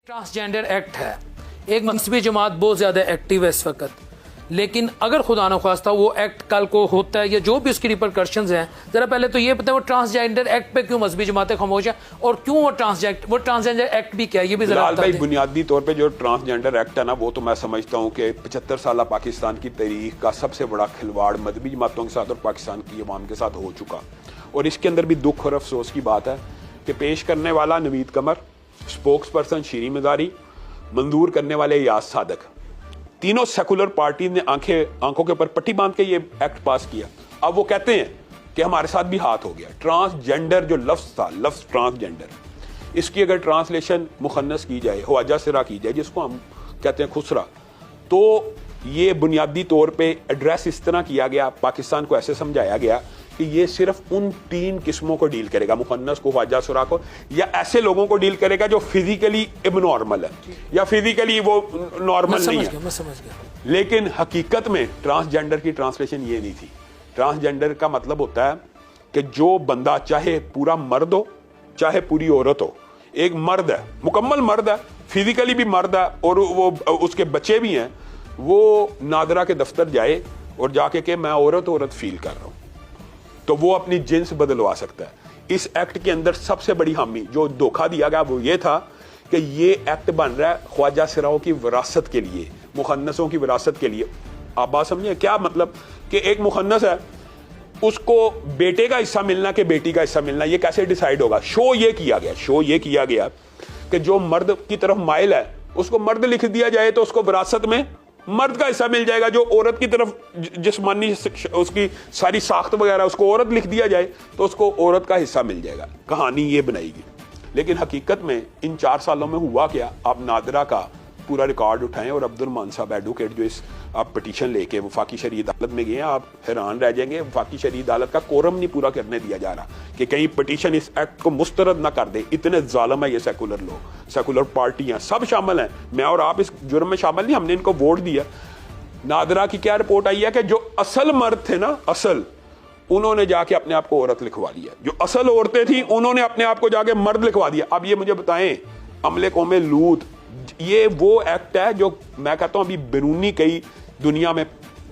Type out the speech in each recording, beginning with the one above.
Transgender act है, एक मजहबी जमात बहुत ज़्यादा एक्टिव है इस वक्त, लेकिन अगर खुदा न खास्ता वो एक्ट कल को होता है या जो भी उसकी रिपरकशंस हैं, ज़रा पहले तो ये पता है वो ट्रांसजेंडर एक्ट पे क्यों मजहबी जमातें खामोश हैं और क्यों वो ट्रांसजेंडर एक्ट भी क्या है, ये भी ज़रा भाई बुनियादी तौर पे जो ट्रांसजेंडर एक्ट है ना, वो तो मैं समझता हूँ कि 75 साल पाकिस्तान की तारीख का सबसे बड़ा खिलवाड़ मजहबी जमातों के साथ और पाकिस्तान की अवाम के साथ हो चुका। और इसके अंदर भी दुख और अफसोस की बात है कि पेश करने वाला नवीद कमर, स्पोक्स पर्सन शीरी मज़ारी, मंजूर करने वाले यास सादक, तीनों सेकुलर पार्टी ने आंखों के ऊपर पट्टी बांध के ये एक्ट पास किया। अब वो कहते हैं कि हमारे साथ भी हाथ हो गया। ट्रांसजेंडर जो लफ्ज था, लफ्ज ट्रांसजेंडर, इसकी अगर ट्रांसलेशन मुखन्नस की जाए, हवाजा सिरा की जाए, जिसको हम कहते हैं खुसरा, तो ये बुनियादी तौर पे एड्रेस इस तरह किया गया, पाकिस्तान को ऐसे समझाया गया कि ये सिर्फ उन 3 किस्मों को डील करेगा, मुखन्नस को, हवाजा सिरा को, या ऐसे लोगों को डील करेगा जो फिजिकली इबनॉर्मल है या फिजिकली वो नॉर्मल नहीं है। मैं समझ गया। लेकिन हकीकत में ट्रांसजेंडर की ट्रांसलेशन ये नहीं थी। ट्रांसजेंडर का मतलब होता है कि जो बंदा चाहे पूरा मर्द हो चाहे पूरी औरत हो, एक मर्द है, मुकम्मल मर्द है, फिजिकली भी मर्द है और वो उसके बच्चे भी हैं, वो नादरा के दफ्तर जाए और जाके कि मैं औरत फील कर रहा हूं, तो वो अपनी जिन्स बदलवा सकता है। इस एक्ट के अंदर सबसे बड़ी हामी जो धोखा दिया गया वो ये था कि ये एक्ट बन रहा है ख्वाजा सिराओं की विरासत के लिए, मुखन्नसों की विरासत के लिए। आप बात समझिए क्या मतलब कि एक मुखन्नस है, उसको बेटे का हिस्सा मिलना कि बेटी का हिस्सा मिलना, ये कैसे डिसाइड होगा? शो ये किया गया कि जो मर्द की तरफ माइल है उसको मर्द लिख दिया जाए तो उसको विरासत में मर्द का हिस्सा मिल जाएगा। जो औरत की तरफ जिस्मानी उसकी सारी साख्त वगैरह उसको औरत लिख दिया जाए तो उसको औरत का हिस्सा मिल जाएगा। कहानी ये बनाएगी। लेकिन हकीकत में इन 4 सालों में हुआ क्या? आप नादरा का पूरा रिकॉर्ड उठाएं और अब्दुल मान साहब एडवोकेट जो इस आप पिटीशन लेके वफाकी शरई अदालत में गए, आप हैरान रह जाएंगे। वफाकी शरई अदालत का कोरम नहीं पूरा करने दिया जा रहा कि कहीं पिटीशन इस एक्ट को मुस्तरद ना कर दे। इतने जालिम है ये सेकुलर लोग, सेकुलर पार्टियां सब शामिल हैं, मैं और आप इस जुर्म में शामिल नहीं, हमने इनको वोट दिया। नादरा की क्या रिपोर्ट आई है कि जो असल मर्द थे ना, असल, उन्होंने जाके अपने आप को औरत लिखवा लिया। जो असल औरतें थी उन्होंने अपने आप को जाके मर्द लिखवा दिया। अब ये मुझे बताएं, अमले कौमे लूत, ये वो एक्ट है जो मैं कहता हूं अभी बैरूनी कई दुनिया में,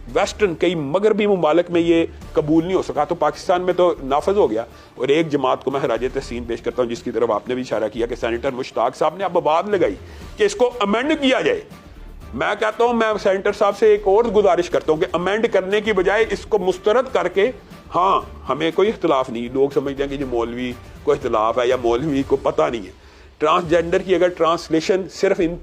वेस्टर्न कई मगरबी मुमालिक में ये कबूल नहीं हो सका, तो पाकिस्तान में तो नाफज हो गया। और एक जमात को मैं खराज तहसीन पेश करता हूं जिसकी तरफ आपने भी इशारा किया कि सेनेटर मुश्ताक साहब ने अब आवाज लगाई कि इसको अमेंड किया जाए। मैं कहता हूं, मैं सेनेटर साहब से एक और गुजारिश करता हूं कि अमेंड करने की बजाय इसको मुस्तरद करके, हाँ हमें कोई इख्तलाफ नहीं, लोग समझते हैं कि जो मौलवी को इख्तलाफ है या मौलवी को पता नहीं है, ट्रांसजेंडर की अगर ट्रांसलेशन सिर्फ इन